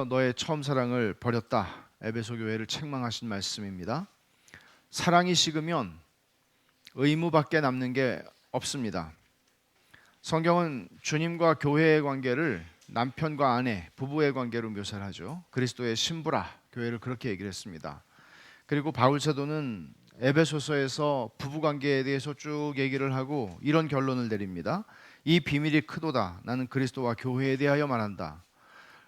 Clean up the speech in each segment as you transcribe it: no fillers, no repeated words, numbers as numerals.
너의 처음 사랑을 버렸다. 에베소 교회를 책망하신 말씀입니다. 사랑이 식으면 의무밖에 남는 게 없습니다. 성경은 주님과 교회의 관계를 남편과 아내, 부부의 관계로 묘사를 하죠. 그리스도의 신부라 교회를 그렇게 얘기를 했습니다. 그리고 바울 사도는 에베소서에서 부부 관계에 대해서 쭉 얘기를 하고 이런 결론을 내립니다. 이 비밀이 크도다. 나는 그리스도와 교회에 대하여 말한다.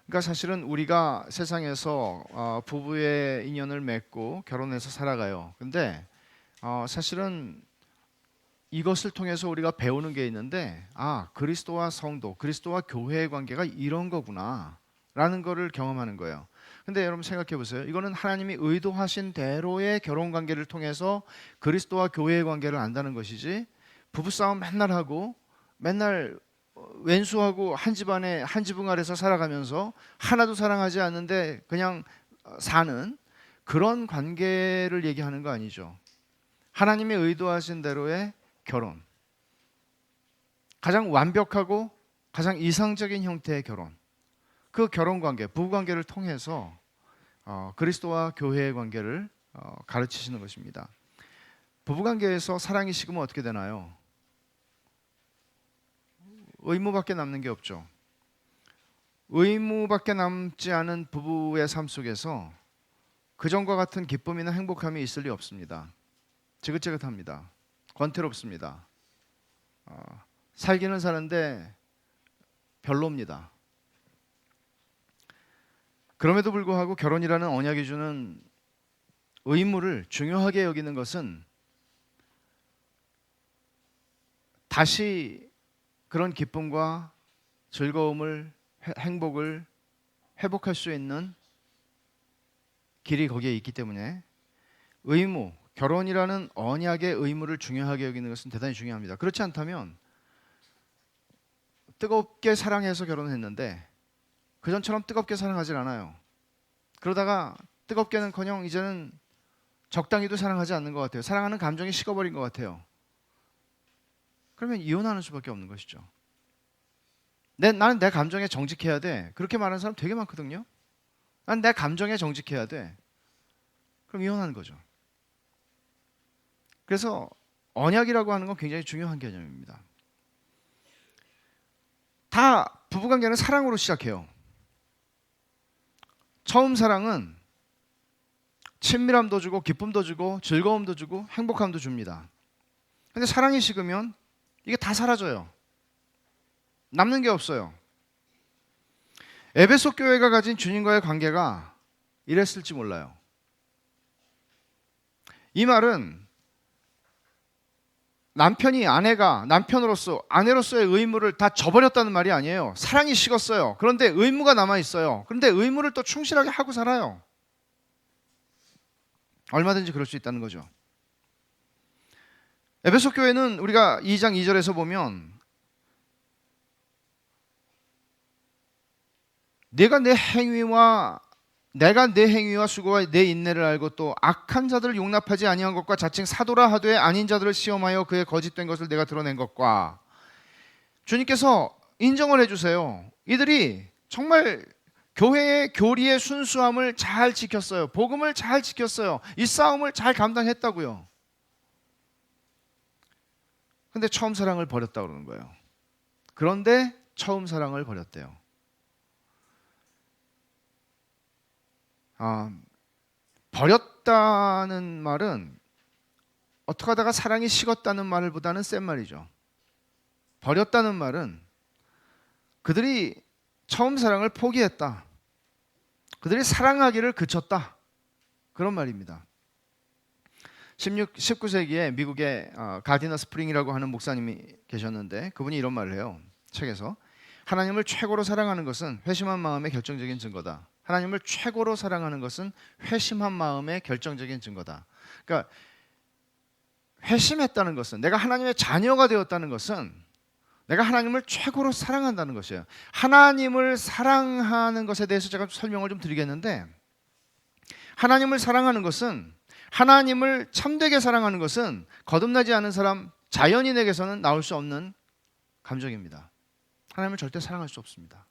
그러니까 사실은 우리가 세상에서 부부의 인연을 맺고 결혼해서 살아가요. 근데 사실은 이것을 통해서 우리가 배우는 게 있는데 그리스도와 성도, 그리스도와 교회의 관계가 이런 거구나 라는 거를 경험하는 거예요. 근데 여러분 생각해 보세요. 이거는 하나님이 의도하신 대로의 결혼 관계를 통해서 그리스도와 교회의 관계를 안다는 것이지, 부부싸움 맨날 하고 맨날 왼수하고 한 집안에 한 지붕 아래서 살아가면서 하나도 사랑하지 않는데 그냥 사는 그런 관계를 얘기하는 거 아니죠. 하나님이 의도하신 대로의 결혼, 가장 완벽하고 가장 이상적인 형태의 결혼, 그 결혼 관계, 부부 관계를 통해서 그리스도와 교회의 관계를 가르치시는 것입니다. 부부 관계에서 사랑이 식으면 어떻게 되나요? 의무밖에 남는 게 없죠. 의무밖에 남지 않은 부부의 삶 속에서 그전과 같은 기쁨이나 행복함이 있을 리 없습니다. 지긋지긋합니다. 권태롭습니다. 살기는 사는데 별로입니다. 그럼에도 불구하고 결혼이라는 언약이 주는 의무를 중요하게 여기는 것은 다시 그런 기쁨과 즐거움을, 행복을 회복할 수 있는 길이 거기에 있기 때문에 의무, 결혼이라는 언약의 의무를 중요하게 여기는 것은 대단히 중요합니다. 그렇지 않다면 뜨겁게 사랑해서 결혼했는데 그전처럼 뜨겁게 사랑하질 않아요. 그러다가 뜨겁게는커녕 이제는 적당히도 사랑하지 않는 것 같아요. 사랑하는 감정이 식어버린 것 같아요. 그러면 이혼하는 수밖에 없는 것이죠. 나는 내 감정에 정직해야 돼. 그렇게 말하는 사람 되게 많거든요. 난 내 감정에 정직해야 돼. 그럼 이혼하는 거죠. 그래서 언약이라고 하는 건 굉장히 중요한 개념입니다. 다 부부관계는 사랑으로 시작해요. 처음 사랑은 친밀함도 주고 기쁨도 주고 즐거움도 주고 행복함도 줍니다. 근데 사랑이 식으면 이게 다 사라져요. 남는 게 없어요. 에베소 교회가 가진 주님과의 관계가 이랬을지 몰라요. 이 말은 남편이 아내가 남편으로서 아내로서의 의무를 다 저버렸다는 말이 아니에요. 사랑이 식었어요. 그런데 의무가 남아있어요. 그런데 의무를 또 충실하게 하고 살아요. 얼마든지 그럴 수 있다는 거죠. 에베소 교회는 우리가 2장 2절에서 보면 내가 내 행위와 수고와 내 인내를 알고 또 악한 자들을 용납하지 아니한 것과 자칭 사도라 하되 아닌 자들을 시험하여 그의 거짓된 것을 내가 드러낸 것과, 주님께서 인정을 해주세요. 이들이 정말 교회의 교리의 순수함을 잘 지켰어요. 복음을 잘 지켰어요. 이 싸움을 잘 감당했다고요. 근데 처음 사랑을 버렸다고 그러는 거예요. 그런데 처음 사랑을 버렸대요. 버렸다는 말은 어떻게 하다가 사랑이 식었다는 말보다는 센 말이죠. 버렸다는 말은 그들이 처음 사랑을 포기했다. 그들이 사랑하기를 그쳤다. 그런 말입니다. 19세기에 미국의 가디너 스프링이라고 하는 목사님이 계셨는데 그분이 이런 말을 해요. 책에서 하나님을 최고로 사랑하는 것은 회심한 마음의 결정적인 증거다. 하나님을 최고로 사랑하는 것은 회심한 마음의 결정적인 증거다. 그러니까 회심했다는 것은, 내가 하나님의 자녀가 되었다는 것은 내가 하나님을 최고로 사랑한다는 것이에요. 하나님을 사랑하는 것에 대해서 제가 설명을 좀 드리겠는데, 하나님을 사랑하는 것은, 하나님을 참되게 사랑하는 것은 거듭나지 않은 사람, 자연인에게서는 나올 수 없는 감정입니다. 하나님을 절대 사랑할 수 없습니다.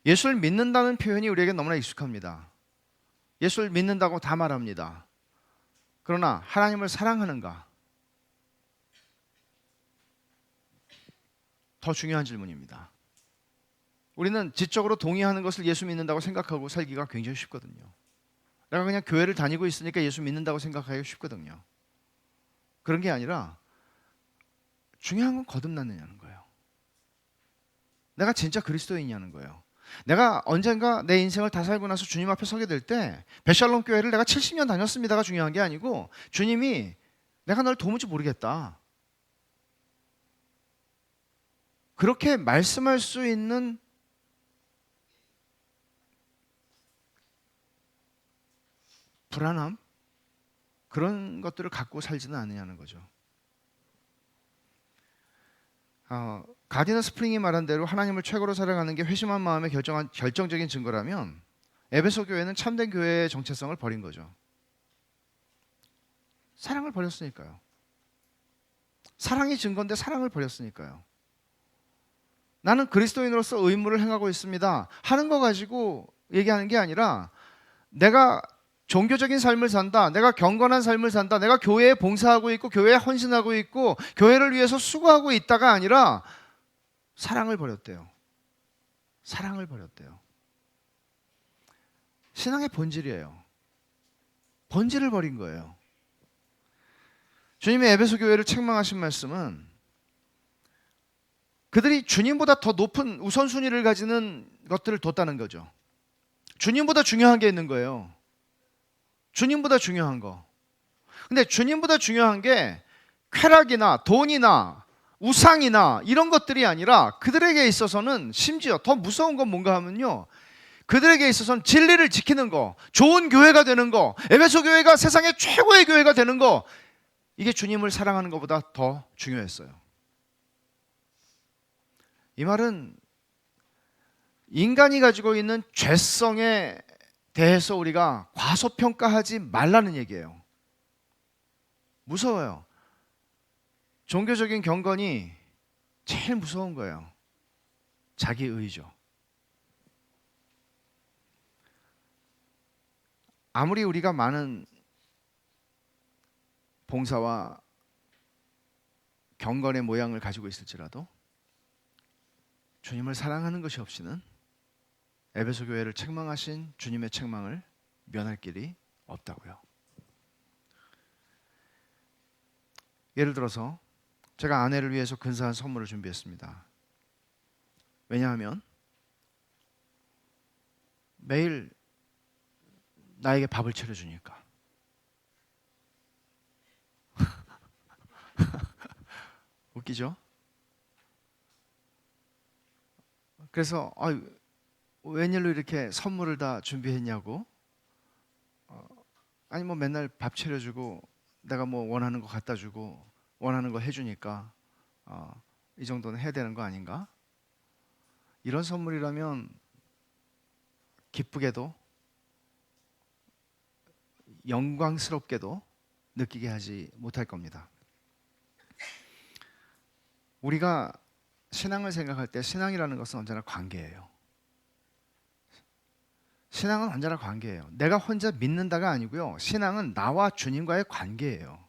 예수를 믿는다는 표현이 우리에게 너무나 익숙합니다. 예수를 믿는다고 다 말합니다. 그러나 하나님을 사랑하는가? 더 중요한 질문입니다. 우리는 지적으로 동의하는 것을 예수 믿는다고 생각하고 살기가 굉장히 쉽거든요. 내가 그냥 교회를 다니고 있으니까 예수 믿는다고 생각하기가 쉽거든요. 그런 게 아니라 중요한 건 거듭났느냐는 거예요. 내가 진짜 그리스도인이냐는 거예요. 내가 언젠가 내 인생을 다 살고 나서 주님 앞에 서게 될 때 베샬롬 교회를 내가 70년 다녔습니다가 중요한 게 아니고 주님이 내가 널 도무지 모르겠다, 그렇게 말씀할 수 있는 불안함, 그런 것들을 갖고 살지는 않느냐는 거죠. 가디너 스프링이 말한 대로 하나님을 최고로 사랑하는 게 회심한 마음의 결정적인 증거라면 에베소 교회는 참된 교회의 정체성을 버린 거죠. 사랑을 버렸으니까요. 사랑이 증거인데 사랑을 버렸으니까요. 나는 그리스도인으로서 의무를 행하고 있습니다 하는 거 가지고 얘기하는 게 아니라 내가 종교적인 삶을 산다, 내가 경건한 삶을 산다, 내가 교회에 봉사하고 있고 교회에 헌신하고 있고 교회를 위해서 수고하고 있다가 아니라 사랑을 버렸대요. 사랑을 버렸대요. 신앙의 본질이에요. 본질을 버린 거예요. 주님의 에베소 교회를 책망하신 말씀은 그들이 주님보다 더 높은 우선순위를 가지는 것들을 뒀다는 거죠. 주님보다 중요한 게 있는 거예요. 주님보다 중요한 거. 근데 주님보다 중요한 게 쾌락이나 돈이나 우상이나 이런 것들이 아니라 그들에게 있어서는 심지어 더 무서운 건 뭔가 하면요, 그들에게 있어서는 진리를 지키는 거, 좋은 교회가 되는 거, 에베소 교회가 세상의 최고의 교회가 되는 거, 이게 주님을 사랑하는 것보다 더 중요했어요. 이 말은 인간이 가지고 있는 죄성에 대해서 우리가 과소평가하지 말라는 얘기예요. 무서워요. 종교적인 경건이 제일 무서운 거예요. 자기의죠. 아무리 우리가 많은 봉사와 경건의 모양을 가지고 있을지라도 주님을 사랑하는 것이 없이는 에베소 교회를 책망하신 주님의 책망을 면할 길이 없다고요. 예를 들어서 제가 아내를 위해서 근사한 선물을 준비했습니다. 왜냐하면 매일 나에게 밥을 차려주니까. 웃기죠? 그래서 웬일로 이렇게 선물을 다 준비했냐고. 아니 뭐 맨날 밥 차려주고 내가 뭐 원하는 거 갖다 주고 원하는 거 해주니까 이 정도는 해야 되는 거 아닌가? 이런 선물이라면 기쁘게도 영광스럽게도 느끼게 하지 못할 겁니다. 우리가 신앙을 생각할 때 신앙이라는 것은 언제나 관계예요. 신앙은 언제나 관계예요. 내가 혼자 믿는다가 아니고요. 신앙은 나와 주님과의 관계예요.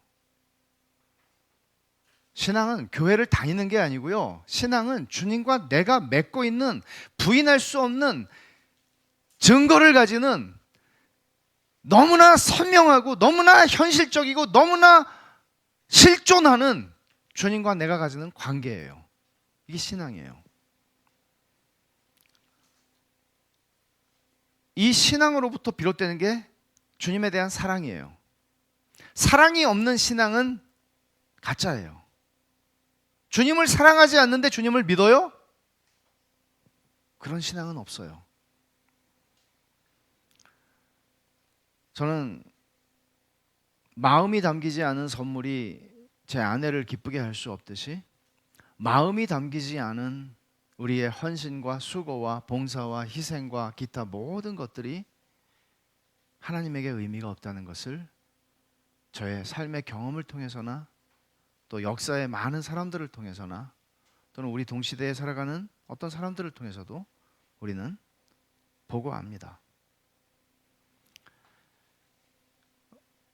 신앙은 교회를 다니는 게 아니고요. 신앙은 주님과 내가 맺고 있는 부인할 수 없는 증거를 가지는 너무나 선명하고 너무나 현실적이고 너무나 실존하는 주님과 내가 가지는 관계예요. 이게 신앙이에요. 이 신앙으로부터 비롯되는 게 주님에 대한 사랑이에요. 사랑이 없는 신앙은 가짜예요. 주님을 사랑하지 않는데 주님을 믿어요? 그런 신앙은 없어요. 저는 마음이 담기지 않은 선물이 제 아내를 기쁘게 할 수 없듯이 마음이 담기지 않은 우리의 헌신과 수고와 봉사와 희생과 기타 모든 것들이 하나님에게 의미가 없다는 것을 저의 삶의 경험을 통해서나 또 역사의 많은 사람들을 통해서나 또는 우리 동시대에 살아가는 어떤 사람들을 통해서도 우리는 보고 압니다.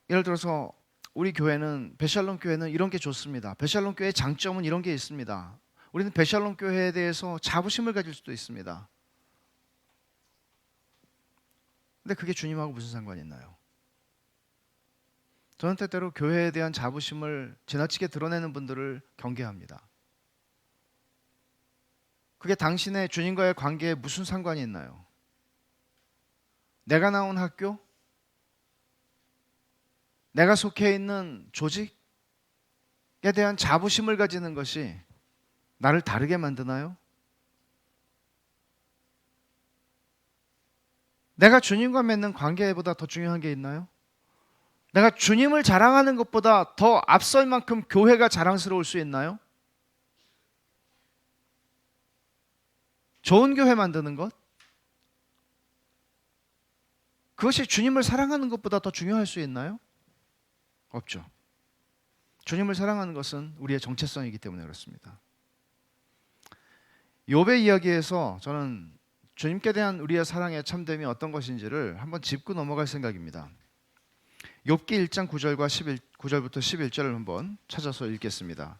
예를 들어서 우리 교회는, 베샬롬 교회는 이런 게 좋습니다. 베샬롬 교회의 장점은 이런 게 있습니다. 우리는 베샬롬 교회에 대해서 자부심을 가질 수도 있습니다. 근데 그게 주님하고 무슨 상관이 있나요? 저는 때때로 교회에 대한 자부심을 지나치게 드러내는 분들을 경계합니다. 그게 당신의 주님과의 관계에 무슨 상관이 있나요? 내가 나온 학교? 내가 속해 있는 조직에 대한 자부심을 가지는 것이 나를 다르게 만드나요? 내가 주님과 맺는 관계보다 더 중요한 게 있나요? 내가 주님을 자랑하는 것보다 더 앞설 만큼 교회가 자랑스러울 수 있나요? 좋은 교회 만드는 것? 그것이 주님을 사랑하는 것보다 더 중요할 수 있나요? 없죠. 주님을 사랑하는 것은 우리의 정체성이기 때문에 그렇습니다. 욥의 이야기에서 저는 주님께 대한 우리의 사랑의 참됨이 어떤 것인지를 한번 짚고 넘어갈 생각입니다. 욥기 1장 9절부터 11절을 한번 찾아서 읽겠습니다.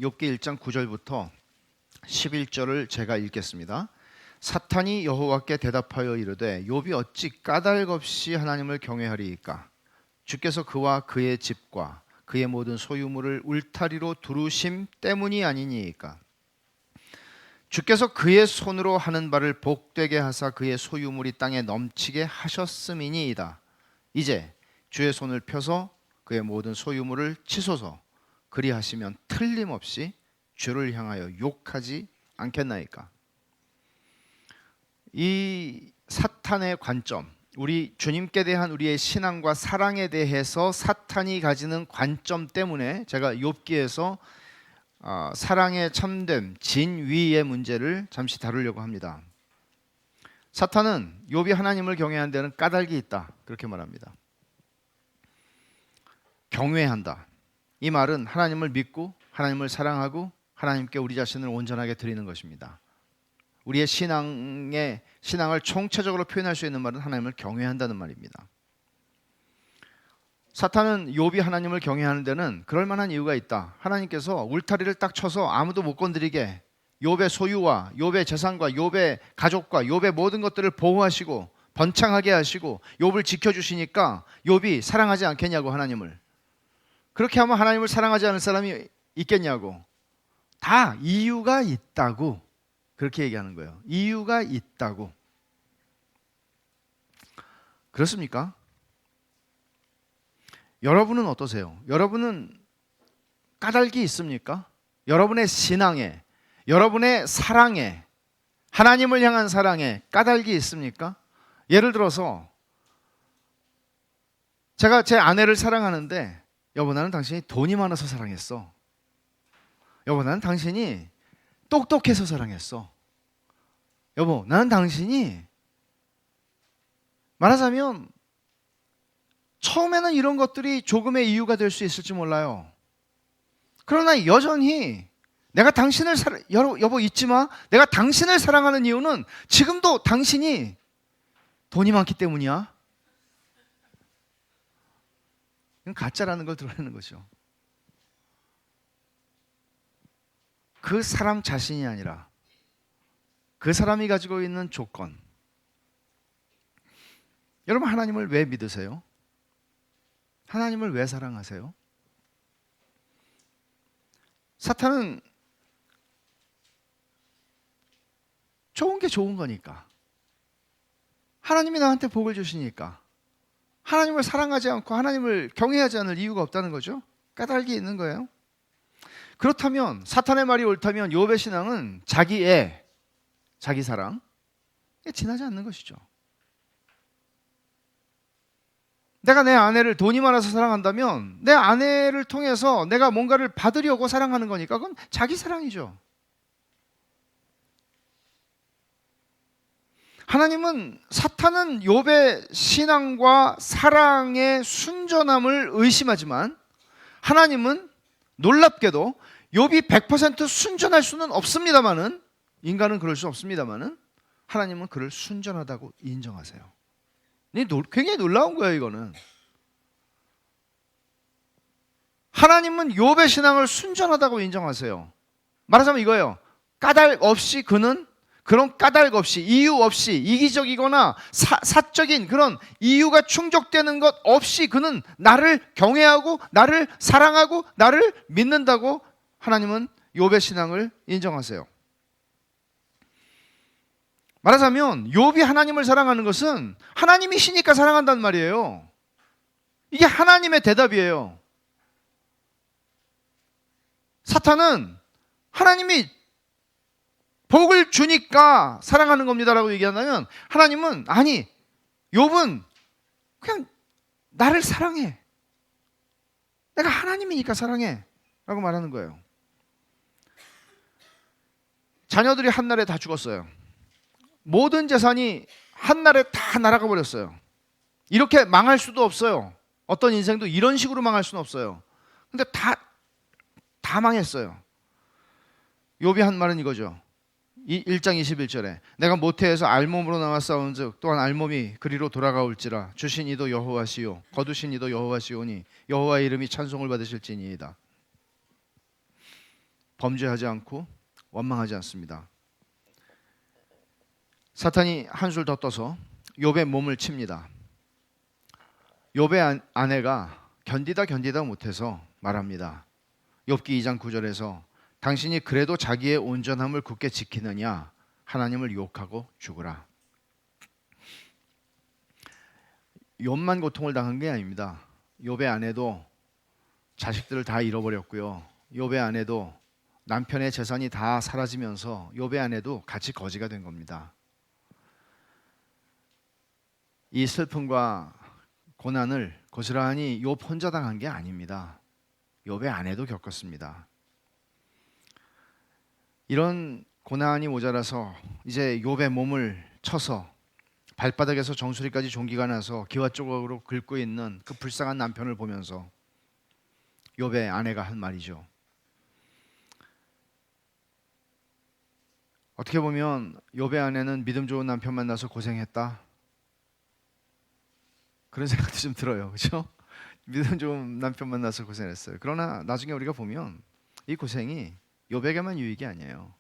욥기 1장 9절부터 11절을 제가 읽겠습니다. 사탄이 여호와께 대답하여 이르되 욥이 어찌 까닭 없이 하나님을 경외하리이까? 주께서 그와 그의 집과 그의 모든 소유물을 울타리로 두르심 때문이 아니니이까? 주께서 그의 손으로 하는 바를 복되게 하사 그의 소유물이 땅에 넘치게 하셨음이니이다. 이제 주의 손을 펴서 그의 모든 소유물을 치소서. 그리하시면 틀림없이 주를 향하여 욕하지 않겠나이까? 이 사탄의 관점, 우리 주님께 대한 우리의 신앙과 사랑에 대해서 사탄이 가지는 관점 때문에 제가 욥기에서 사랑의 참됨, 진위의 문제를 잠시 다루려고 합니다. 사탄은 욥이 하나님을 경외하는 데는 까닭이 있다, 그렇게 말합니다. 경외한다. 이 말은 하나님을 믿고 하나님을 사랑하고 하나님께 우리 자신을 온전하게 드리는 것입니다. 우리의 신앙을 총체적으로 표현할 수 있는 말은 하나님을 경외한다는 말입니다. 사탄은 욥이 하나님을 경외하는 데는 그럴 만한 이유가 있다. 하나님께서 울타리를 딱 쳐서 아무도 못 건드리게 욥의 소유와 욥의 재산과 욥의 가족과 욥의 모든 것들을 보호하시고 번창하게 하시고 욥을 지켜주시니까 욥이 사랑하지 않겠냐고, 하나님을. 그렇게 하면 하나님을 사랑하지 않을 사람이 있겠냐고. 다 이유가 있다고 그렇게 얘기하는 거예요. 이유가 있다고. 그렇습니까? 여러분은 어떠세요? 여러분은 까닭이 있습니까? 여러분의 신앙에, 여러분의 사랑에, 하나님을 향한 사랑에 까닭이 있습니까? 예를 들어서 제가 제 아내를 사랑하는데, 여보 나는 당신이 돈이 많아서 사랑했어. 여보 나는 당신이 똑똑해서 사랑했어. 여보 나는 당신이, 말하자면 처음에는 이런 것들이 조금의 이유가 될 수 있을지 몰라요. 그러나 여전히 내가 당신을 여보 잊지 마. 내가 당신을 사랑하는 이유는 지금도 당신이 돈이 많기 때문이야. 이건 가짜라는 걸 드러내는 거죠. 그 사람 자신이 아니라 그 사람이 가지고 있는 조건. 여러분 하나님을 왜 믿으세요? 하나님을 왜 사랑하세요? 사탄은 좋은 게 좋은 거니까, 하나님이 나한테 복을 주시니까 하나님을 사랑하지 않고 하나님을 경외하지 않을 이유가 없다는 거죠. 까닭이 있는 거예요. 그렇다면 사탄의 말이 옳다면 욥의 신앙은 자기 애, 자기 사랑에 지나지 않는 것이죠. 내가 내 아내를 돈이 많아서 사랑한다면 내 아내를 통해서 내가 뭔가를 받으려고 사랑하는 거니까 그건 자기 사랑이죠. 하나님은, 사탄은 욥의 신앙과 사랑의 순전함을 의심하지만 하나님은 놀랍게도 욥이 100% 순전할 수는 없습니다만은, 인간은 그럴 수 없습니다만은 하나님은 그를 순전하다고 인정하세요. 굉장히 놀라운 거예요. 이거는 하나님은 욥의 신앙을 순전하다고 인정하세요. 말하자면 이거예요. 까닭 없이 그는, 그런 까닭 없이, 이유 없이, 이기적이거나 사적인 그런 이유가 충족되는 것 없이 그는 나를 경외하고 나를 사랑하고 나를 믿는다고 하나님은 욥의 신앙을 인정하세요. 말하자면 욥이 하나님을 사랑하는 것은 하나님이시니까 사랑한다는 말이에요. 이게 하나님의 대답이에요. 사탄은 하나님이 복을 주니까 사랑하는 겁니다라고 얘기한다면, 하나님은 아니, 욥은 그냥 나를 사랑해, 내가 하나님이니까 사랑해 라고 말하는 거예요. 자녀들이 한날에 다 죽었어요. 모든 재산이 한날에 다 날아가 버렸어요. 이렇게 망할 수도 없어요. 어떤 인생도 이런 식으로 망할 수는 없어요. 근데 다 망했어요. 욥이 한 말은 이거죠. 1장 21절에 내가 모태에서 알몸으로 나왔사온즉 또한 알몸이 그리로 돌아가올지라 주신 이도 여호와시요 거두신 이도 여호와시오니 여호와의 이름이 찬송을 받으실지니이다. 범죄하지 않고 원망하지 않습니다. 사탄이 한술 더 떠서 욥의 몸을 칩니다. 욥의 아내가 견디다 못해서 말합니다. 욥기 2장 9절에서 당신이 그래도 자기의 온전함을 굳게 지키느냐 하나님을 욕하고 죽으라. 욥만 고통을 당한 게 아닙니다. 욥의 아내도 자식들을 다 잃어버렸고요. 욥의 아내도 남편의 재산이 다 사라지면서 욥의 아내도 같이 거지가 된 겁니다. 이 슬픔과 고난을 고스란히 욥 혼자 당한 게 아닙니다. 욥의 아내도 겪었습니다. 이런 고난이 모자라서 이제 욥의 몸을 쳐서 발바닥에서 정수리까지 종기가 나서 기와 조각으로 긁고 있는 그 불쌍한 남편을 보면서 욥의 아내가 한 말이죠. 어떻게 보면 욥의 아내는 믿음 좋은 남편 만나서 고생했다, 그런 생각도 좀 들어요. 그렇죠? 믿음 좋은 남편 만나서 고생했어요. 그러나 나중에 우리가 보면 이 고생이 욥에게만 유익이 아니에요.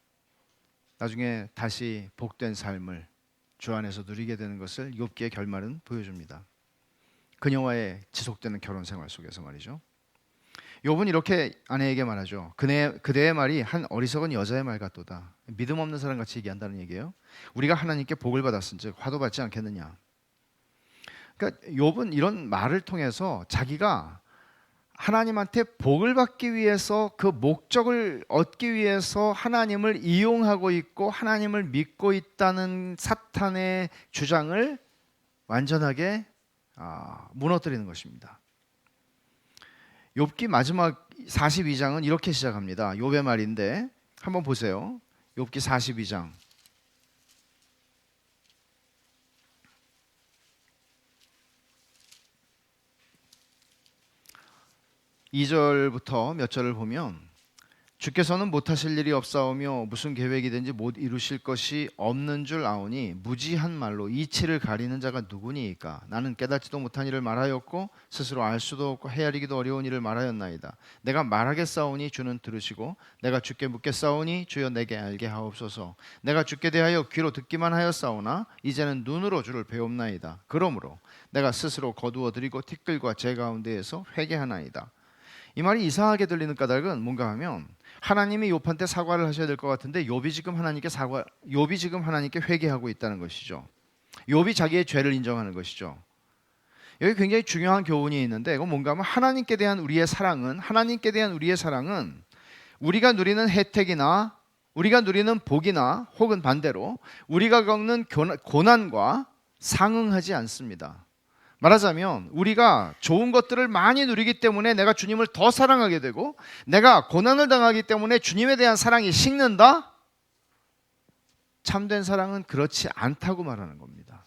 나중에 다시 복된 삶을 주 안에서 누리게 되는 것을 욥기의 결말은 보여줍니다. 그녀와의 지속되는 결혼 생활 속에서 말이죠. 욥은 이렇게 아내에게 말하죠. 그대의 말이 한 어리석은 여자의 말 같도다. 믿음 없는 사람 같이 얘기한다는 얘기예요. 우리가 하나님께 복을 받았은즉 화도 받지 않겠느냐. 그러니까 욥은 이런 말을 통해서 자기가 하나님한테 복을 받기 위해서, 그 목적을 얻기 위해서 하나님을 이용하고 있고 하나님을 믿고 있다는 사탄의 주장을 완전하게 무너뜨리는 것입니다. 욥기 마지막 42장은 이렇게 시작합니다. 욥의 말인데 한번 보세요. 욥기 42장 2절부터 몇 절을 보면, 주께서는 못하실 일이 없사오며 무슨 계획이든지 못 이루실 것이 없는 줄 아오니 무지한 말로 이치를 가리는 자가 누구니이까. 나는 깨닫지도 못한 일을 말하였고 스스로 알 수도 없고 헤아리기도 어려운 일을 말하였나이다. 내가 말하겠사오니 주는 들으시고 내가 주께 묻겠사오니 주여 내게 알게 하옵소서. 내가 주께 대하여 귀로 듣기만 하였사오나 이제는 눈으로 주를 배웁나이다. 그러므로 내가 스스로 거두어 드리고 티끌과 제 가운데에서 회개하나이다. 이 말이 이상하게 들리는 까닭은 뭔가 하면, 하나님이 욥한테 사과를 하셔야 될 것 같은데 욥이 지금 하나님께 회개하고 있다는 것이죠. 욥이 자기의 죄를 인정하는 것이죠. 여기 굉장히 중요한 교훈이 있는데, 이건 뭔가 하면 하나님께 대한 우리의 사랑은 우리가 누리는 혜택이나 우리가 누리는 복이나 혹은 반대로 우리가 겪는 고난과 상응하지 않습니다. 말하자면 우리가 좋은 것들을 많이 누리기 때문에 내가 주님을 더 사랑하게 되고, 내가 고난을 당하기 때문에 주님에 대한 사랑이 식는다? 참된 사랑은 그렇지 않다고 말하는 겁니다.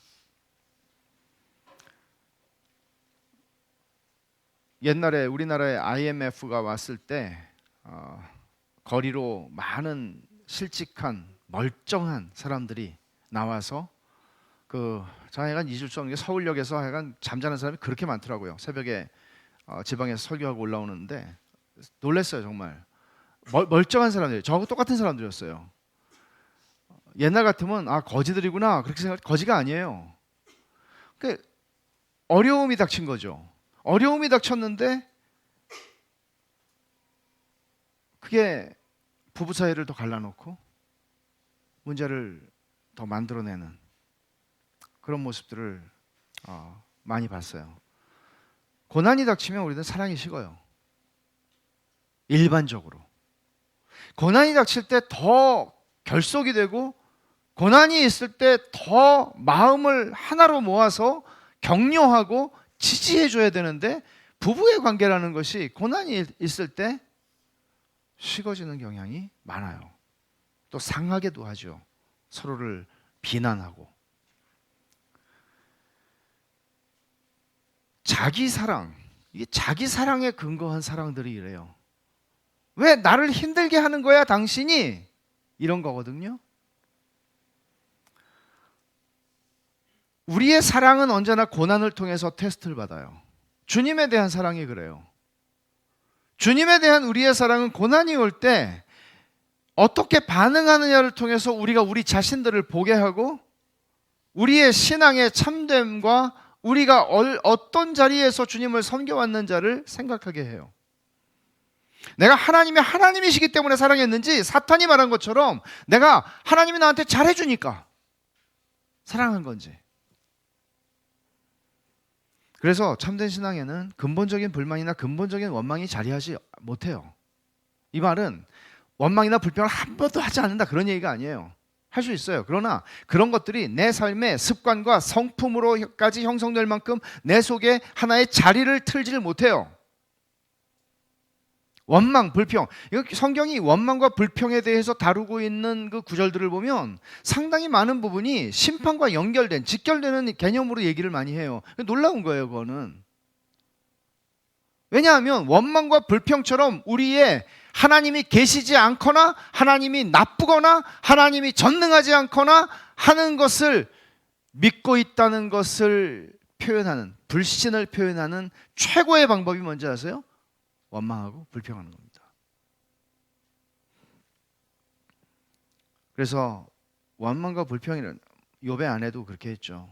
옛날에 우리나라에 IMF가 왔을 때 거리로 많은 실직한 멀쩡한 사람들이 나와서 하여간 잊을 수 없는 게 서울역에서 하여간 잠자는 사람이 그렇게 많더라고요. 새벽에 지방에서 설교하고 올라오는데 놀랐어요. 정말 멀쩡한 사람들, 저하고 똑같은 사람들이었어요. 옛날 같으면 거지들이구나 그렇게 생각. 거지가 아니에요. 그 어려움이 닥친 거죠. 어려움이 닥쳤는데 그게 부부 사이를 더 갈라놓고 문제를 더 만들어내는 그런 모습들을 많이 봤어요. 고난이 닥치면 우리는 사랑이 식어요. 일반적으로 고난이 닥칠 때 더 결속이 되고, 고난이 있을 때 더 마음을 하나로 모아서 격려하고 지지해 줘야 되는데, 부부의 관계라는 것이 고난이 있을 때 식어지는 경향이 많아요. 또 상하게도 하죠. 서로를 비난하고. 자기 사랑, 이게 자기 사랑에 근거한 사랑들이 이래요. 왜 나를 힘들게 하는 거야 당신이? 이런 거거든요. 우리의 사랑은 언제나 고난을 통해서 테스트를 받아요. 주님에 대한 사랑이 그래요. 주님에 대한 우리의 사랑은 고난이 올 때 어떻게 반응하느냐를 통해서 우리가 우리 자신들을 보게 하고, 우리의 신앙의 참됨과 우리가 어떤 자리에서 주님을 섬겨왔는지를 생각하게 해요. 내가 하나님이시기 때문에 사랑했는지, 사탄이 말한 것처럼 내가 하나님이 나한테 잘해주니까 사랑한 건지. 그래서 참된 신앙에는 근본적인 불만이나 근본적인 원망이 자리하지 못해요. 이 말은 원망이나 불평을 한 번도 하지 않는다 그런 얘기가 아니에요. 할 수 있어요. 그러나 그런 것들이 내 삶의 습관과 성품으로까지 형성될 만큼 내 속에 하나의 자리를 틀지를 못해요. 원망, 불평. 성경이 원망과 불평에 대해서 다루고 있는 그 구절들을 보면 상당히 많은 부분이 심판과 연결된, 직결되는 개념으로 얘기를 많이 해요. 놀라운 거예요, 그거는. 왜냐하면 원망과 불평처럼 우리의 하나님이 계시지 않거나 하나님이 나쁘거나 하나님이 전능하지 않거나 하는 것을 믿고 있다는 것을 표현하는, 불신을 표현하는 최고의 방법이 뭔지 아세요? 원망하고 불평하는 겁니다. 그래서 원망과 불평이는 욥의 아내도 그렇게 했죠.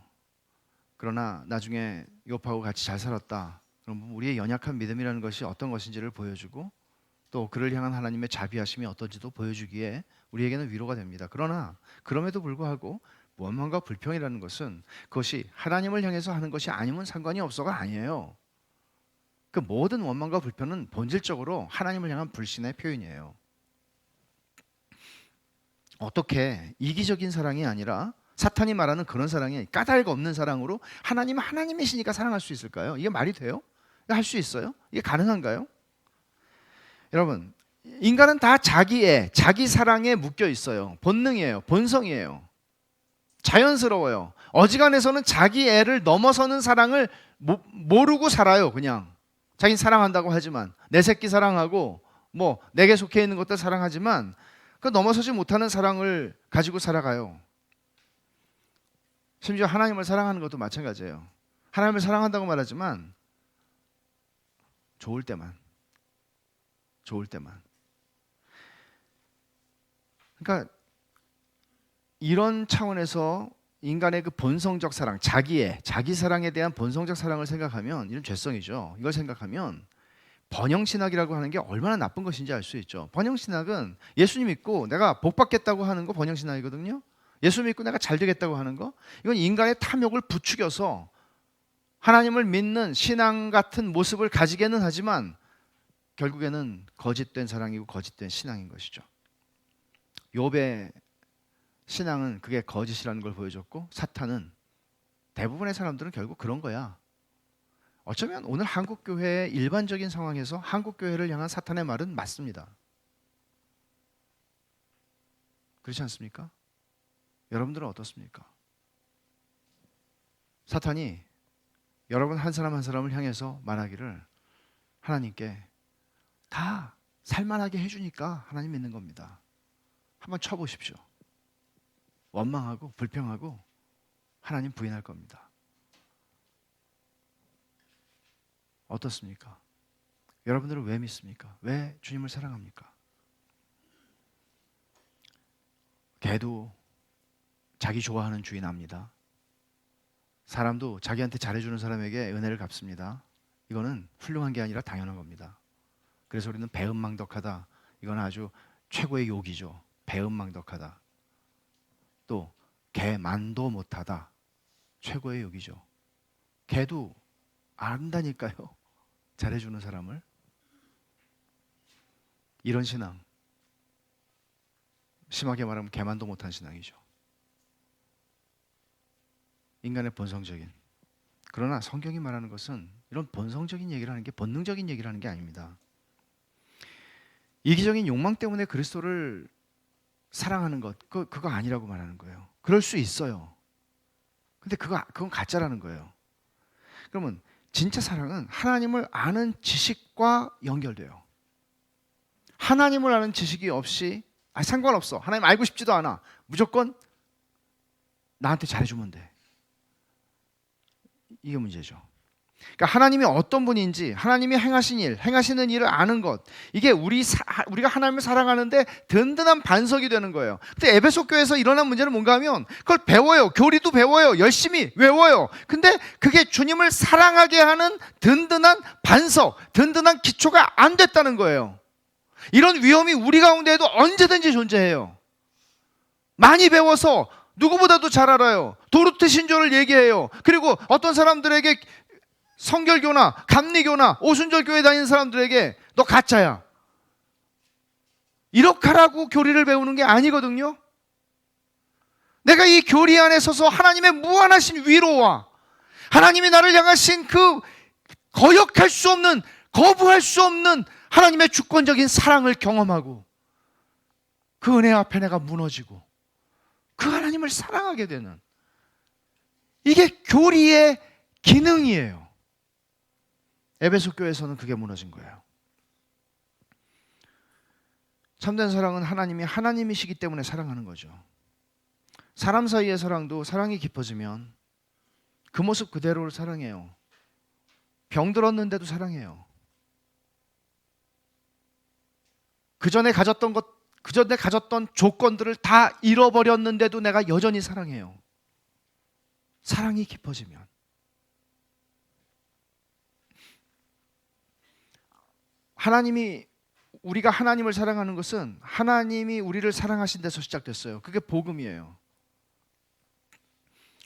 그러나 나중에 욥하고 같이 잘 살았다. 그럼 우리의 연약한 믿음이라는 것이 어떤 것인지를 보여주고, 또 그를 향한 하나님의 자비하심이 어떤지도 보여주기에 우리에게는 위로가 됩니다. 그러나 그럼에도 불구하고 원망과 불평이라는 것은 그것이 하나님을 향해서 하는 것이 아니면 상관이 없어가 아니에요. 그 모든 원망과 불평은 본질적으로 하나님을 향한 불신의 표현이에요. 어떻게 이기적인 사랑이 아니라 사탄이 말하는 그런 사랑이 까닭 없는 사랑으로 하나님은 하나님이시니까 사랑할 수 있을까요? 이게 말이 돼요? 할 수 있어요? 이게 가능한가요? 여러분, 인간은 다 자기 사랑에 묶여 있어요. 본능이에요. 본성이에요. 자연스러워요. 어지간해서는 자기 애를 넘어서는 사랑을 모르고 살아요. 그냥 자기는 사랑한다고 하지만, 내 새끼 사랑하고 뭐 내게 속해 있는 것들 사랑하지만 그 넘어서지 못하는 사랑을 가지고 살아가요. 심지어 하나님을 사랑하는 것도 마찬가지예요. 하나님을 사랑한다고 말하지만 좋을 때만. 그러니까 이런 차원에서 인간의 그 본성적 사랑, 자기 사랑에 대한 본성적 사랑을 생각하면 이런 죄성이죠. 이걸 생각하면 번영신학이라고 하는 게 얼마나 나쁜 것인지 알 수 있죠. 번영신학은 예수님 믿고 내가 복 받겠다고 하는 거 번영신학이거든요. 예수 믿고 내가 잘 되겠다고 하는 거, 이건 인간의 탐욕을 부추겨서 하나님을 믿는 신앙 같은 모습을 가지게는 하지만 결국에는 거짓된 사랑이고 거짓된 신앙인 것이죠. 욥의 신앙은 그게 거짓이라는 걸 보여줬고, 사탄은, 대부분의 사람들은 결국 그런 거야. 어쩌면 오늘 한국교회의 일반적인 상황에서 한국교회를 향한 사탄의 말은 맞습니다. 그렇지 않습니까? 여러분들은 어떻습니까? 사탄이 여러분 한 사람 한 사람을 향해서 말하기를, 하나님께 다 살만하게 해주니까 하나님 믿는 겁니다. 한번 쳐보십시오. 원망하고 불평하고 하나님 부인할 겁니다. 어떻습니까? 여러분들은 왜 믿습니까? 왜 주님을 사랑합니까? 개도 자기 좋아하는 주인 압니다. 사람도 자기한테 잘해주는 사람에게 은혜를 갚습니다. 이거는 훌륭한 게 아니라 당연한 겁니다. 그래서 우리는 배은망덕하다. 이건 아주 최고의 욕이죠. 배은망덕하다. 또 개만도 못하다. 최고의 욕이죠. 개도 안다니까요. 잘해주는 사람을. 이런 신앙, 심하게 말하면 개만도 못한 신앙이죠. 인간의 본성적인. 그러나 성경이 말하는 것은 이런 본성적인 얘기를 하는 게 본능적인 얘기를 하는 게 아닙니다. 이기적인 욕망 때문에 그리스도를 사랑하는 것, 그거 아니라고 말하는 거예요. 그럴 수 있어요. 근데 그건 가짜라는 거예요. 그러면 진짜 사랑은 하나님을 아는 지식과 연결돼요. 하나님을 아는 지식이 없이 상관없어. 하나님 알고 싶지도 않아. 무조건 나한테 잘해주면 돼. 이게 문제죠. 그러니까 하나님이 어떤 분인지, 하나님이 행하신 일, 행하시는 일을 아는 것, 이게 우리가 하나님을 사랑하는데 든든한 반석이 되는 거예요. 근데 에베소 교회에서 일어난 문제는 뭔가 하면 그걸 배워요. 교리도 배워요. 열심히 외워요. 근데 그게 주님을 사랑하게 하는 든든한 반석, 든든한 기초가 안 됐다는 거예요. 이런 위험이 우리 가운데에도 언제든지 존재해요. 많이 배워서 누구보다도 잘 알아요. 도르트 신조를 얘기해요. 그리고 어떤 사람들에게 성결교나 감리교나 오순절 교회 다니는 사람들에게 너 가짜야. 이렇게 하라고 교리를 배우는 게 아니거든요. 내가 이 교리 안에 서서 하나님의 무한하신 위로와 하나님이 나를 향하신 그 거역할 수 없는, 거부할 수 없는 하나님의 주권적인 사랑을 경험하고 그 은혜 앞에 내가 무너지고 그 하나님을 사랑하게 되는, 이게 교리의 기능이에요. 에베소 교회에서는 그게 무너진 거예요. 참된 사랑은 하나님이 하나님이시기 때문에 사랑하는 거죠. 사람 사이의 사랑도 사랑이 깊어지면 그 모습 그대로를 사랑해요. 병들었는데도 사랑해요. 그 전에 가졌던 조건들을 다 잃어버렸는데도 내가 여전히 사랑해요. 사랑이 깊어지면. 우리가 하나님을 사랑하는 것은 하나님이 우리를 사랑하신 데서 시작됐어요. 그게 복음이에요.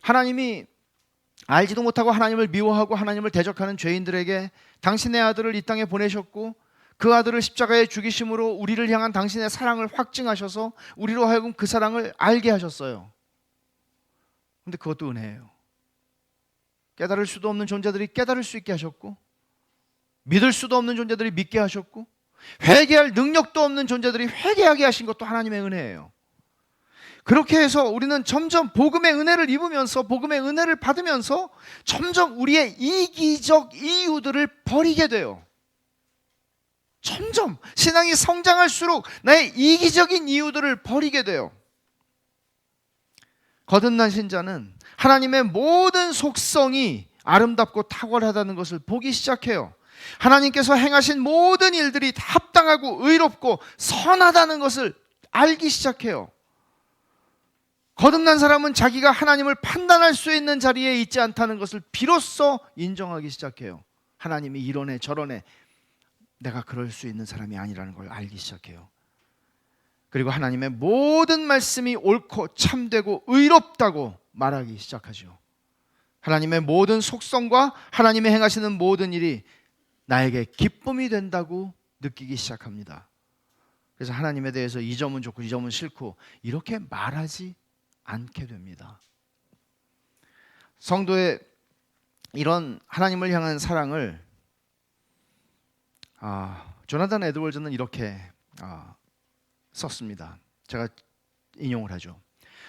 하나님이 알지도 못하고 하나님을 미워하고 하나님을 대적하는 죄인들에게 당신의 아들을 이 땅에 보내셨고 그 아들을 십자가에 죽이심으로 우리를 향한 당신의 사랑을 확증하셔서 우리로 하여금 그 사랑을 알게 하셨어요. 근데 그것도 은혜예요. 깨달을 수도 없는 존재들이 깨달을 수 있게 하셨고, 믿을 수도 없는 존재들이 믿게 하셨고, 회개할 능력도 없는 존재들이 회개하게 하신 것도 하나님의 은혜예요. 그렇게 해서 우리는 점점 복음의 은혜를 입으면서, 복음의 은혜를 받으면서 점점 우리의 이기적 이유들을 버리게 돼요. 점점 신앙이 성장할수록 나의 이기적인 이유들을 버리게 돼요. 거듭난 신자는 하나님의 모든 속성이 아름답고 탁월하다는 것을 보기 시작해요. 하나님께서 행하신 모든 일들이 다 합당하고 의롭고 선하다는 것을 알기 시작해요. 거듭난 사람은 자기가 하나님을 판단할 수 있는 자리에 있지 않다는 것을 비로소 인정하기 시작해요. 하나님이 이러네 저러네, 내가 그럴 수 있는 사람이 아니라는 걸 알기 시작해요. 그리고 하나님의 모든 말씀이 옳고 참되고 의롭다고 말하기 시작하죠. 하나님의 모든 속성과 하나님의 행하시는 모든 일이 나에게 기쁨이 된다고 느끼기 시작합니다. 그래서 하나님에 대해서 이 점은 좋고 이 점은 싫고 이렇게 말하지 않게 됩니다. 성도의 이런 하나님을 향한 사랑을 조나단 에드워즈는 이렇게 썼습니다. 제가 인용을 하죠.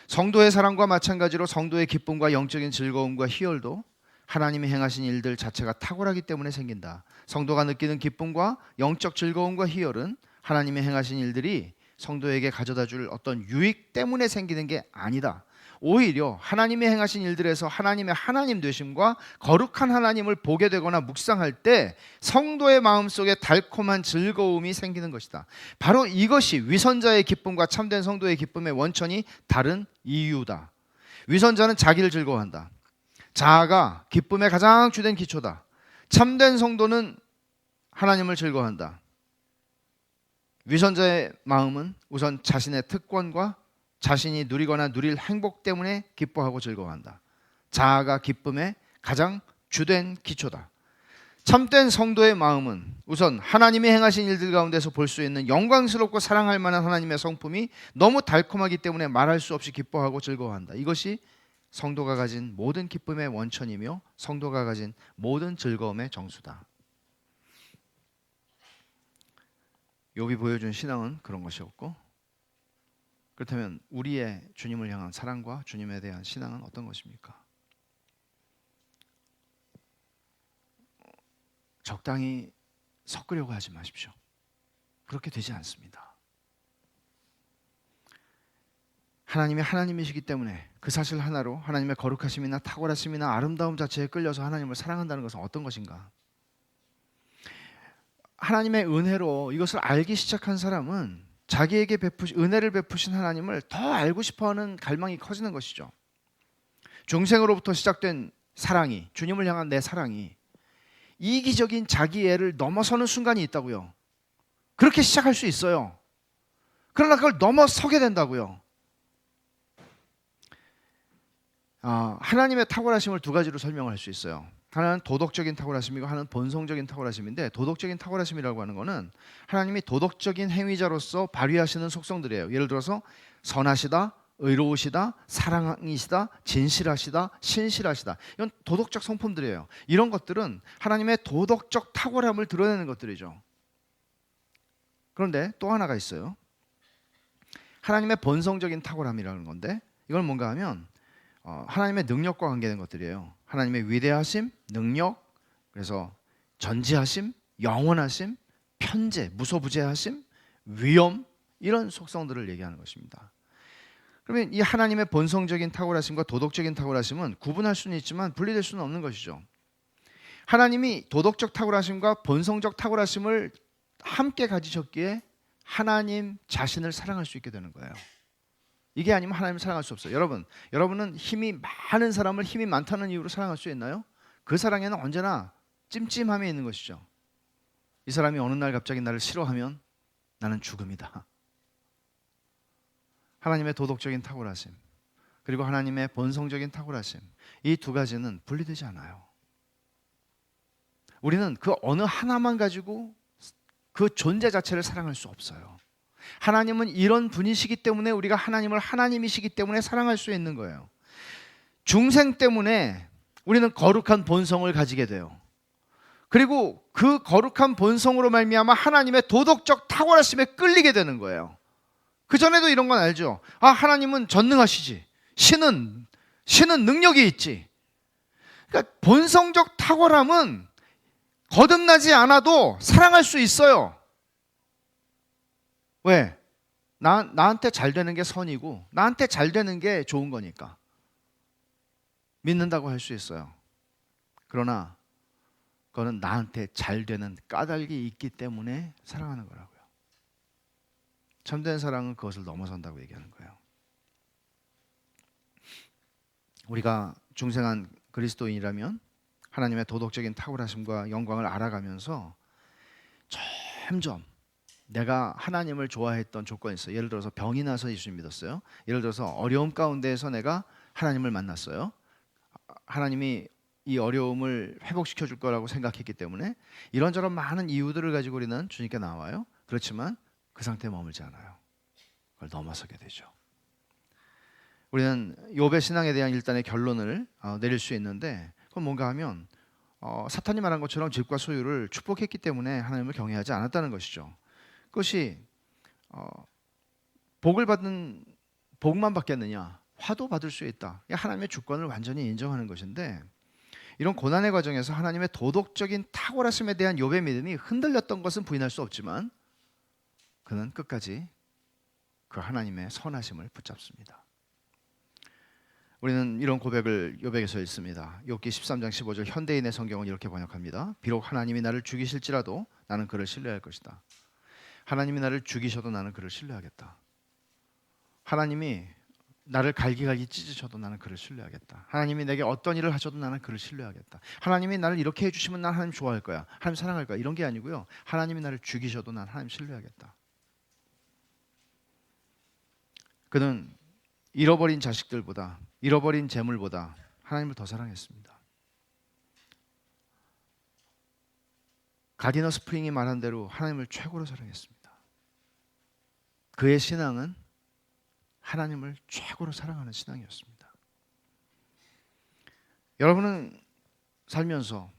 성도의 사랑과 마찬가지로 성도의 기쁨과 영적인 즐거움과 희열도 하나님이 행하신 일들 자체가 탁월하기 때문에 생긴다. 성도가 느끼는 기쁨과 영적 즐거움과 희열은 하나님이 행하신 일들이 성도에게 가져다 줄 어떤 유익 때문에 생기는 게 아니다. 오히려 하나님이 행하신 일들에서 하나님의 하나님 되심과 거룩한 하나님을 보게 되거나 묵상할 때 성도의 마음속에 달콤한 즐거움이 생기는 것이다. 바로 이것이 위선자의 기쁨과 참된 성도의 기쁨의 원천이 다른 이유다. 위선자는 자기를 즐거워한다. 자아가 기쁨의 가장 주된 기초다. 참된 성도는 하나님을 즐거워한다. 위선자의 마음은 우선 자신의 특권과 자신이 누리거나 누릴 행복 때문에 기뻐하고 즐거워한다. 자아가 기쁨의 가장 주된 기초다. 참된 성도의 마음은 우선 하나님이 행하신 일들 가운데서 볼 수 있는 영광스럽고 사랑할 만한 하나님의 성품이 너무 달콤하기 때문에 말할 수 없이 기뻐하고 즐거워한다. 이것이 성도가 가진 모든 기쁨의 원천이며 성도가 가진 모든 즐거움의 정수다. 욥이 보여준 신앙은 그런 것이었고, 그렇다면 우리의 주님을 향한 사랑과 주님에 대한 신앙은 어떤 것입니까? 적당히 섞으려고 하지 마십시오. 그렇게 되지 않습니다. 하나님이 하나님이시기 때문에 그 사실 하나로 하나님의 거룩하심이나 탁월하심이나 아름다움 자체에 끌려서 하나님을 사랑한다는 것은 어떤 것인가? 하나님의 은혜로 이것을 알기 시작한 사람은 자기에게 은혜를 베푸신 하나님을 더 알고 싶어하는 갈망이 커지는 것이죠. 중생으로부터 시작된 사랑이, 주님을 향한 내 사랑이 이기적인 자기애를 넘어서는 순간이 있다고요. 그렇게 시작할 수 있어요. 그러나 그걸 넘어서게 된다고요. 하나님의 탁월하심을 두 가지로 설명할 수 있어요. 하나는 도덕적인 탁월하심이고 하나는 본성적인 탁월하심인데, 도덕적인 탁월하심이라고 하는 것은 하나님이 도덕적인 행위자로서 발휘하시는 속성들이에요. 예를 들어서 선하시다, 의로우시다, 사랑이시다, 진실하시다, 신실하시다. 이건 도덕적 성품들이에요. 이런 것들은 하나님의 도덕적 탁월함을 드러내는 것들이죠. 그런데 또 하나가 있어요. 하나님의 본성적인 탁월함이라는 건데, 이건 뭔가 하면 하나님의 능력과 관계된 것들이에요. 하나님의 위대하심, 능력, 그래서 전지하심, 영원하심, 편재, 무소부재하심, 위엄, 이런 속성들을 얘기하는 것입니다. 그러면 이 하나님의 본성적인 탁월하심과 도덕적인 탁월하심은 구분할 수는 있지만 분리될 수는 없는 것이죠. 하나님이 도덕적 탁월하심과 본성적 탁월하심을 함께 가지셨기에 하나님 자신을 사랑할 수 있게 되는 거예요. 이게 아니면 하나님을 사랑할 수 없어요. 여러분은 힘이 많은 사람을 힘이 많다는 이유로 사랑할 수 있나요? 그 사랑에는 언제나 찜찜함이 있는 것이죠. 이 사람이 어느 날 갑자기 나를 싫어하면 나는 죽음이다. 하나님의 도덕적인 탁월하심, 그리고 하나님의 본성적인 탁월하심, 이 두 가지는 분리되지 않아요. 우리는 그 어느 하나만 가지고 그 존재 자체를 사랑할 수 없어요. 하나님은 이런 분이시기 때문에 우리가 하나님을 하나님이시기 때문에 사랑할 수 있는 거예요. 중생 때문에 우리는 거룩한 본성을 가지게 돼요. 그리고 그 거룩한 본성으로 말미암아 하나님의 도덕적 탁월하심에 끌리게 되는 거예요. 그전에도 이런 건 알죠. 하나님은 전능하시지. 신은 능력이 있지. 그러니까 본성적 탁월함은 거듭나지 않아도 사랑할 수 있어요. 왜? 나한테 잘 되는 게 선이고 나한테 잘 되는 게 좋은 거니까 믿는다고 할 수 있어요. 그러나 그거는 나한테 잘 되는 까닭이 있기 때문에 사랑하는 거라고요. 참된 사랑은 그것을 넘어선다고 얘기하는 거예요. 우리가 중생한 그리스도인이라면 하나님의 도덕적인 탁월하심과 영광을 알아가면서 점점 내가 하나님을 좋아했던 조건이 있어요. 예를 들어서 병이 나서 예수님 믿었어요. 예를 들어서 어려움 가운데에서 내가 하나님을 만났어요. 하나님이 이 어려움을 회복시켜 줄 거라고 생각했기 때문에 이런저런 많은 이유들을 가지고 우리는 주님께 나와요. 그렇지만 그 상태에 머물지 않아요. 그걸 넘어서게 되죠. 우리는 욥의 신앙에 대한 일단의 결론을 내릴 수 있는데, 그건 뭔가 하면 사탄이 말한 것처럼 집과 소유를 축복했기 때문에 하나님을 경외하지 않았다는 것이죠. 그것이 복만 받겠느냐? 화도 받을 수 있다. 하나님의 주권을 완전히 인정하는 것인데, 이런 고난의 과정에서 하나님의 도덕적인 탁월하심에 대한 욥의 믿음이 흔들렸던 것은 부인할 수 없지만 그는 끝까지 그 하나님의 선하심을 붙잡습니다. 우리는 이런 고백을 욥에게서 읽습니다. 욥기 13장 15절 현대인의 성경은 이렇게 번역합니다. 비록 하나님이 나를 죽이실지라도 나는 그를 신뢰할 것이다. 하나님이 나를 죽이셔도 나는 그를 신뢰하겠다. 하나님이 나를 갈기갈기 찢으셔도 나는 그를 신뢰하겠다. 하나님이 내게 어떤 일을 하셔도 나는 그를 신뢰하겠다. 하나님이 나를 이렇게 해주시면 난 하나님 좋아할 거야. 하나님 사랑할 거야. 이런 게 아니고요. 하나님이 나를 죽이셔도 난 하나님 신뢰하겠다. 그는 잃어버린 자식들보다, 잃어버린 재물보다 하나님을 더 사랑했습니다. 가디너 스프링이 말한 대로 하나님을 최고로 사랑했습니다. 그의 신앙은 하나님을 최고로 사랑하는 신앙이었습니다. 여러분은 살면서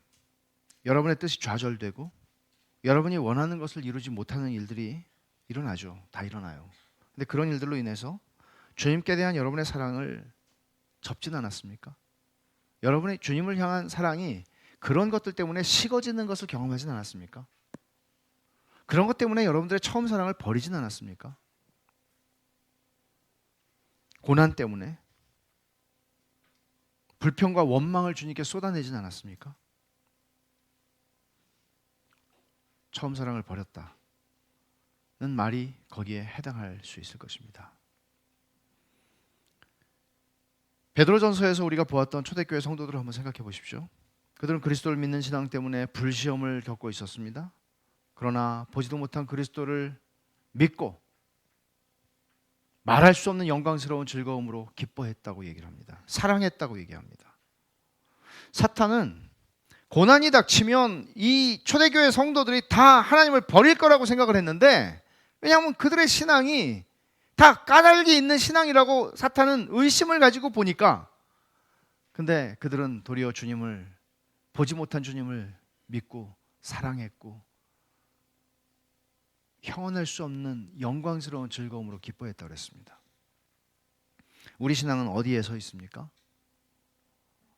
여러분의 뜻이 좌절되고 여러분이 원하는 것을 이루지 못하는 일들이 일어나죠. 다 일어나요. 근데 그런 일들로 인해서 주님께 대한 여러분의 사랑을 접진 않았습니까? 여러분의 주님을 향한 사랑이 그런 것들 때문에 식어지는 것을 경험하진 않았습니까? 그런 것 때문에 여러분들의 처음 사랑을 버리진 않았습니까? 고난 때문에 불평과 원망을 주님께 쏟아내진 않았습니까? 처음 사랑을 버렸다는 말이 거기에 해당할 수 있을 것입니다. 베드로전서에서 우리가 보았던 초대교회 성도들을 한번 생각해 보십시오. 그들은 그리스도를 믿는 신앙 때문에 불시험을 겪고 있었습니다. 그러나 보지도 못한 그리스도를 믿고 말할 수 없는 영광스러운 즐거움으로 기뻐했다고 얘기를 합니다. 사랑했다고 얘기합니다. 사탄은 고난이 닥치면 이 초대교회 성도들이 다 하나님을 버릴 거라고 생각을 했는데, 왜냐하면 그들의 신앙이 다 까닭이 있는 신앙이라고 사탄은 의심을 가지고 보니까, 근데 그들은 도리어 주님을, 보지 못한 주님을 믿고 사랑했고 형언할 수 없는 영광스러운 즐거움으로 기뻐했다고 했습니다. 우리 신앙은 어디에 서 있습니까?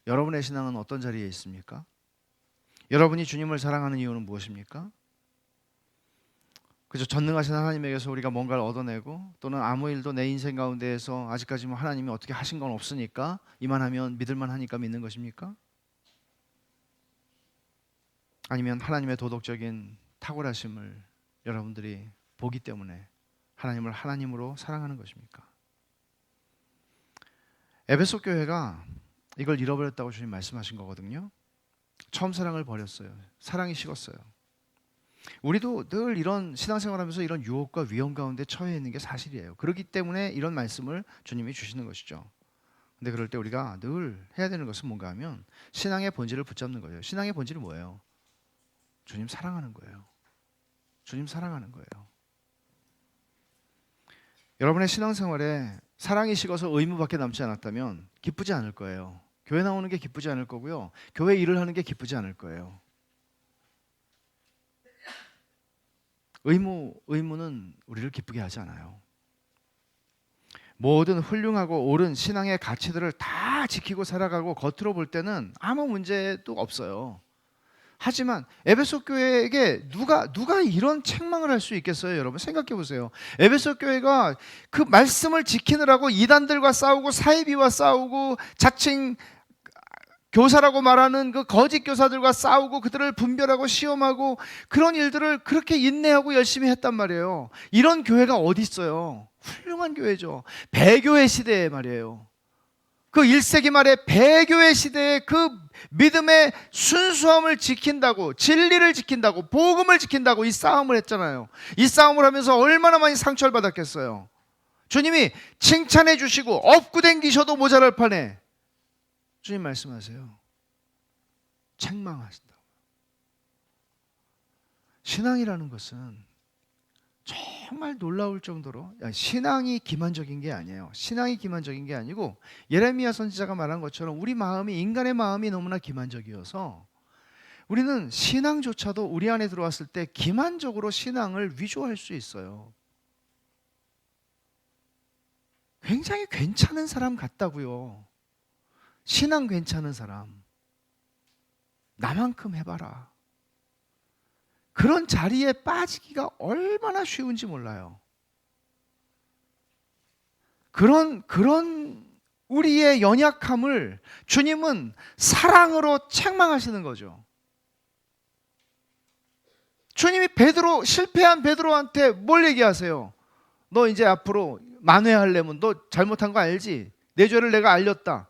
여러분의 신앙은 어떤 자리에 있습니까? 여러분이 주님을 사랑하는 이유는 무엇입니까? 그저 전능하신 하나님에게서 우리가 뭔가를 얻어내고, 또는 아무 일도 내 인생 가운데에서 아직까지 하나님이 어떻게 하신 건 없으니까 이만하면 믿을만 하니까 믿는 것입니까? 아니면 하나님의 도덕적인 탁월하심을 여러분들이 보기 때문에 하나님을 하나님으로 사랑하는 것입니까? 에베소 교회가 이걸 잃어버렸다고 주님 말씀하신 거거든요. 처음 사랑을 버렸어요. 사랑이 식었어요. 우리도 늘 이런 신앙생활하면서 이런 유혹과 위험 가운데 처해 있는 게 사실이에요. 그렇기 때문에 이런 말씀을 주님이 주시는 것이죠. 근데 그럴 때 우리가 늘 해야 되는 것은 뭔가 하면 신앙의 본질을 붙잡는 거예요. 신앙의 본질이 뭐예요? 주님 사랑하는 거예요. 주님 사랑하는 거예요. 여러분의 신앙생활에 사랑이 식어서 의무밖에 남지 않았다면 기쁘지 않을 거예요. 교회 나오는 게 기쁘지 않을 거고요. 교회 일을 하는 게 기쁘지 않을 거예요. 의무는 우리를 기쁘게 하지 않아요. 모든 훌륭하고 옳은 신앙의 가치들을 다 지키고 살아가고 겉으로 볼 때는 아무 문제도 없어요. 하지만 에베소 교회에게 누가 이런 책망을 할 수 있겠어요? 여러분 생각해 보세요. 에베소 교회가 그 말씀을 지키느라고 이단들과 싸우고 사이비와 싸우고 자칭 교사라고 말하는 그 거짓 교사들과 싸우고 그들을 분별하고 시험하고 그런 일들을 그렇게 인내하고 열심히 했단 말이에요. 이런 교회가 어디 있어요? 훌륭한 교회죠. 배교회 시대에 말이에요. 그 1세기 말에 배교회 시대에 그 믿음의 순수함을 지킨다고, 진리를 지킨다고, 복음을 지킨다고 이 싸움을 했잖아요. 이 싸움을 하면서 얼마나 많이 상처를 받았겠어요. 주님이 칭찬해 주시고 업구댕기셔도 모자랄 판에 주님 말씀하세요. 책망하신다고. 신앙이라는 것은 정말 놀라울 정도로, 신앙이 기만적인 게 아니에요. 신앙이 기만적인 게 아니고 예레미야 선지자가 말한 것처럼 우리 마음이, 인간의 마음이 너무나 기만적이어서 우리는 신앙조차도 우리 안에 들어왔을 때 기만적으로 신앙을 위조할 수 있어요. 굉장히 괜찮은 사람 같다고요. 신앙 괜찮은 사람. 나만큼 해봐라. 그런 자리에 빠지기가 얼마나 쉬운지 몰라요. 그런 우리의 연약함을 주님은 사랑으로 책망하시는 거죠. 주님이 실패한 베드로한테 뭘 얘기하세요? 너 이제 앞으로 만회하려면 너 잘못한 거 알지? 내 죄를 내가 알렸다.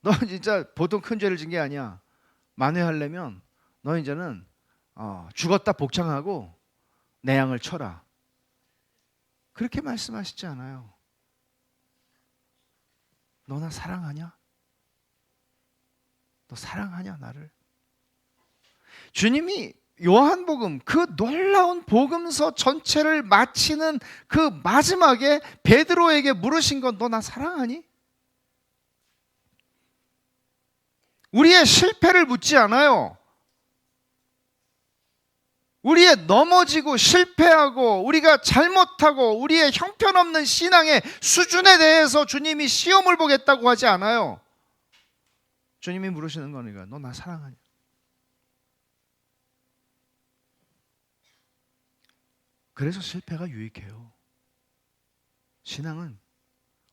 너 진짜 보통 큰 죄를 진 게 아니야. 만회하려면 너 이제는 죽었다 복창하고 내 양을 쳐라. 그렇게 말씀하시지 않아요. 너 나 사랑하냐? 너 사랑하냐 나를? 주님이 요한복음 그 놀라운 복음서 전체를 마치는 그 마지막에 베드로에게 물으신 건 너 나 사랑하니? 우리의 실패를 묻지 않아요. 우리의 넘어지고 실패하고 우리가 잘못하고 우리의 형편없는 신앙의 수준에 대해서 주님이 시험을 보겠다고 하지 않아요. 주님이 물으시는 거니까 너 나 사랑하냐? 그래서 실패가 유익해요. 신앙은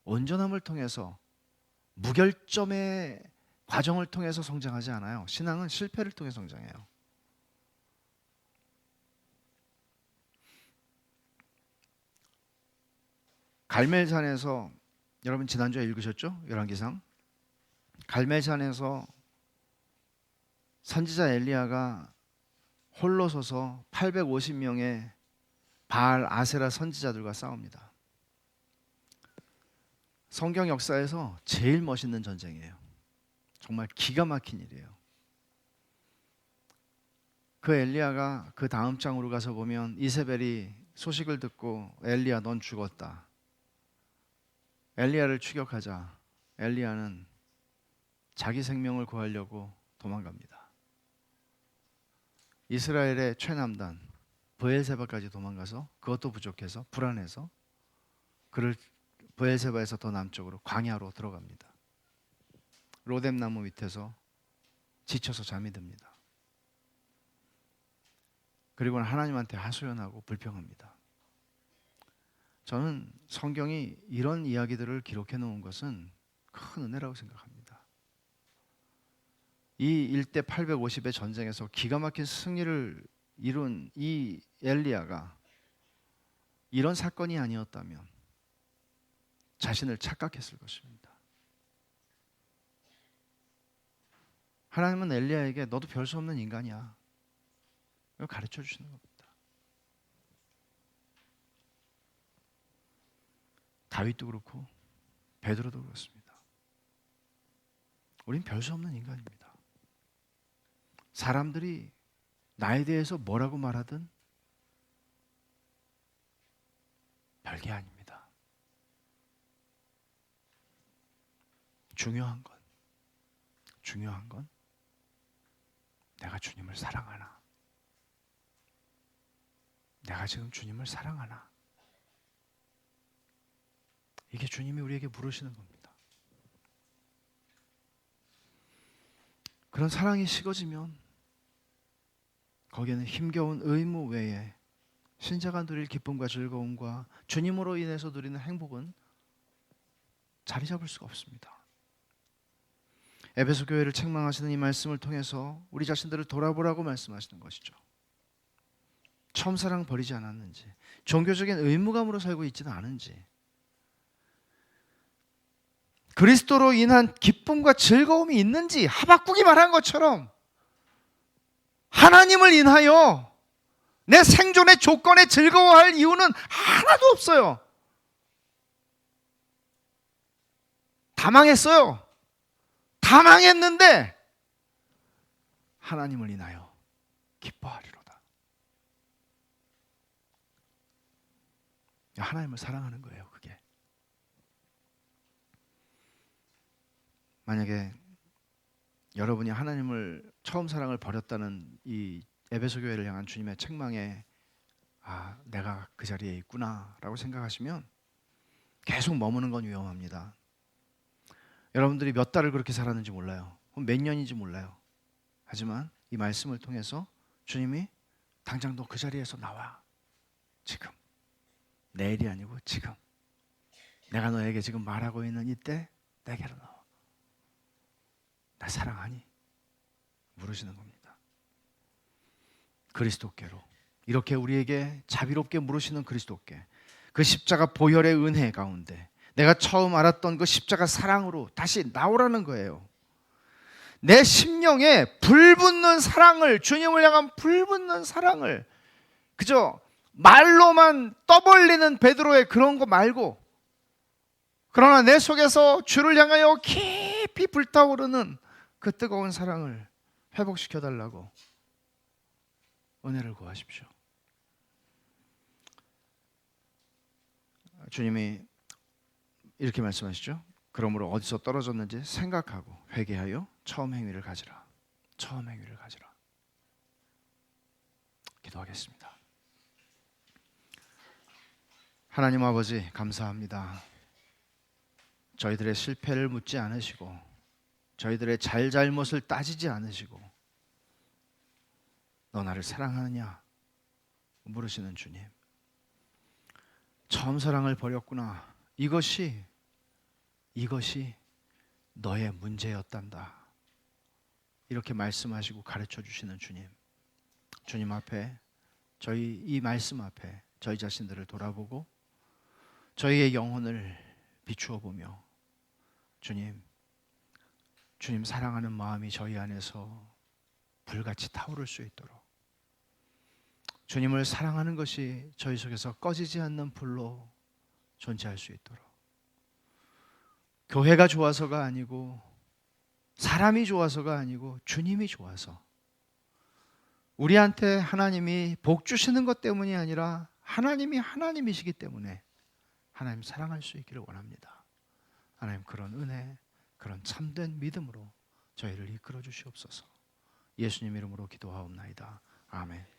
온전함을 통해서 무결점의 과정을 통해서 성장하지 않아요. 신앙은 실패를 통해 성장해요. 갈멜산에서 여러분 지난주에 읽으셨죠? 열왕기상. 갈멜산에서 선지자 엘리야가 홀로 서서 850명의 바알 아세라 선지자들과 싸웁니다. 성경 역사에서 제일 멋있는 전쟁이에요. 정말 기가 막힌 일이에요. 그 엘리야가 그 다음 장으로 가서 보면 이세벨이 소식을 듣고 엘리야 넌 죽었다. 엘리야를 추격하자 엘리야는 자기 생명을 구하려고 도망갑니다. 이스라엘의 최남단 브엘세바까지 도망가서 그것도 부족해서 불안해서 그를 브엘세바에서 더 남쪽으로 광야로 들어갑니다. 로뎀나무 밑에서 지쳐서 잠이 듭니다. 그리고는 하나님한테 하소연하고 불평합니다. 저는 성경이 이런 이야기들을 기록해 놓은 것은 큰 은혜라고 생각합니다. 이 일대 850의 전쟁에서 기가 막힌 승리를 이룬 이 엘리야가 이런 사건이 아니었다면 자신을 착각했을 것입니다. 하나님은 엘리야에게 너도 별 수 없는 인간이야. 이걸 가르쳐 주시는 겁니다. 다윗도 그렇고 베드로도 그렇습니다. 우린 별 수 없는 인간입니다. 사람들이 나에 대해서 뭐라고 말하든 별게 아닙니다. 중요한 건 내가 주님을 사랑하나? 내가 지금 주님을 사랑하나? 이게 주님이 우리에게 물으시는 겁니다. 그런 사랑이 식어지면 거기에는 힘겨운 의무 외에 신자가 누릴 기쁨과 즐거움과 주님으로 인해서 누리는 행복은 자리 잡을 수가 없습니다. 에베소 교회를 책망하시는 이 말씀을 통해서 우리 자신들을 돌아보라고 말씀하시는 것이죠. 처음 사랑 버리지 않았는지, 종교적인 의무감으로 살고 있지는 않은지, 그리스도로 인한 기쁨과 즐거움이 있는지, 하박국이 말한 것처럼 하나님을 인하여 내 생존의 조건에 즐거워할 이유는 하나도 없어요. 다 망했어요. 다 망했는데 하나님을 인하여 기뻐하리로다. 하나님을 사랑하는 거예요, 그게. 만약에 여러분이 하나님을 처음 사랑을 버렸다는 이 에베소 교회를 향한 주님의 책망에 내가 그 자리에 있구나라고 생각하시면 계속 머무는 건 위험합니다. 여러분들이 몇 달을 그렇게 살았는지 몰라요. 몇 년인지 몰라요. 하지만 이 말씀을 통해서 주님이 당장 너 그 자리에서 나와. 지금. 내일이 아니고 지금. 내가 너에게 지금 말하고 있는 이때 내게로 나와. 나 사랑하니? 물으시는 겁니다. 그리스도께로. 이렇게 우리에게 자비롭게 물으시는 그리스도께, 그 십자가 보혈의 은혜 가운데 내가 처음 알았던 그 십자가 사랑으로 다시 나오라는 거예요. 내 심령에 불붙는 사랑을, 주님을 향한 불붙는 사랑을 그저 말로만 떠벌리는 베드로의 그런 거 말고, 그러나 내 속에서 주를 향하여 깊이 불타오르는 그 뜨거운 사랑을 회복시켜 달라고 은혜를 구하십시오. 주님이 이렇게 말씀하시죠. 그러므로 어디서 떨어졌는지 생각하고 회개하여 처음 행위를 가지라. 처음 행위를 가지라. 기도하겠습니다. 하나님 아버지, 감사합니다. 저희들의 실패를 묻지 않으시고 저희들의 잘잘못을 따지지 않으시고 너 나를 사랑하느냐 물으시는 주님, 처음 사랑을 버렸구나. 이것이 너의 문제였단다. 이렇게 말씀하시고 가르쳐 주시는 주님, 주님 앞에, 저희 이 말씀 앞에 저희 자신들을 돌아보고 저희의 영혼을 비추어 보며 주님 사랑하는 마음이 저희 안에서 불같이 타오를 수 있도록, 주님을 사랑하는 것이 저희 속에서 꺼지지 않는 불로 존재할 수 있도록, 교회가 좋아서가 아니고 사람이 좋아서가 아니고 주님이 좋아서, 우리한테 하나님이 복 주시는 것 때문이 아니라 하나님이 하나님이시기 때문에 하나님 사랑할 수 있기를 원합니다. 하나님 그런 은혜, 그런 참된 믿음으로 저희를 이끌어 주시옵소서. 예수님 이름으로 기도하옵나이다. 아멘.